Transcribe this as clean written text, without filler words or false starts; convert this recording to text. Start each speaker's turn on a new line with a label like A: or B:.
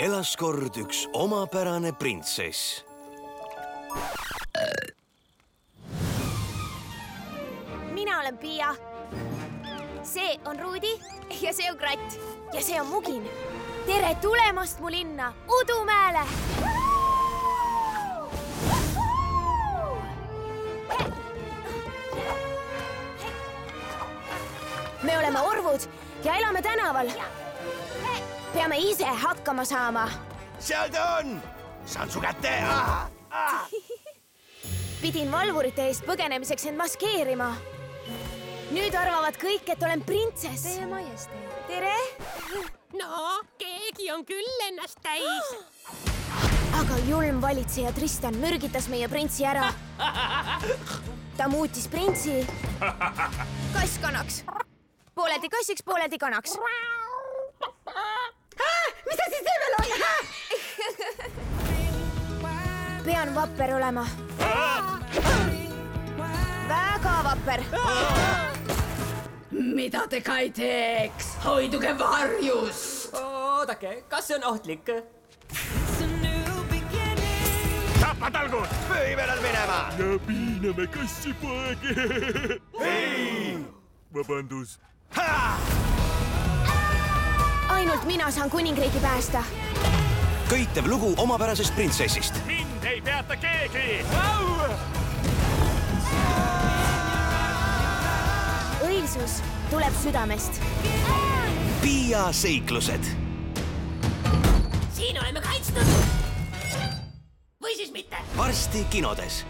A: elas kord üks omapärane printsess.
B: Mina olen Piia. See on Ruudi ja see on Kratt ja see on Mugin. Tere tulemast mu linna Udumäele! Me oleme orvud ja elame tänaval. Peame ise hakkama saama.
A: Seal ta on! Saan su kätte!
B: Pidin valvurite eest põgenemiseks end maskeerima. Nüüd arvavad kõik, et olen printsess.
C: Teie majesteet.
B: Tere!
D: No, keegi on küll ennast täis.
B: Aga julm valitseja Tristan mürgitas meie printsi ära. Ta muutis printsi kasskanaks. Pooleldi kassiks, pooleldi kanaks.
C: Mida siis see veel on?
B: Pean vapper olema. Väga vapper.
C: Mida te ka ei teeks? Hoiduge varjus!
D: Oodake, kas see on ohtlik?
A: Tapatalgud! Pööimelal minema!
E: Ja piiname kassipoegi!
A: Ei!
E: Vabandus!
B: Ainult mina saan kuningriigi päästa.
A: Köitev lugu omapärasest printsessist.
E: Mind ei peata keegi!
B: Õilsus tuleb südamest.
A: Piia seiklused.
D: Siin oleme kaitstud. Või siis mitte.
A: Varsti kinodes.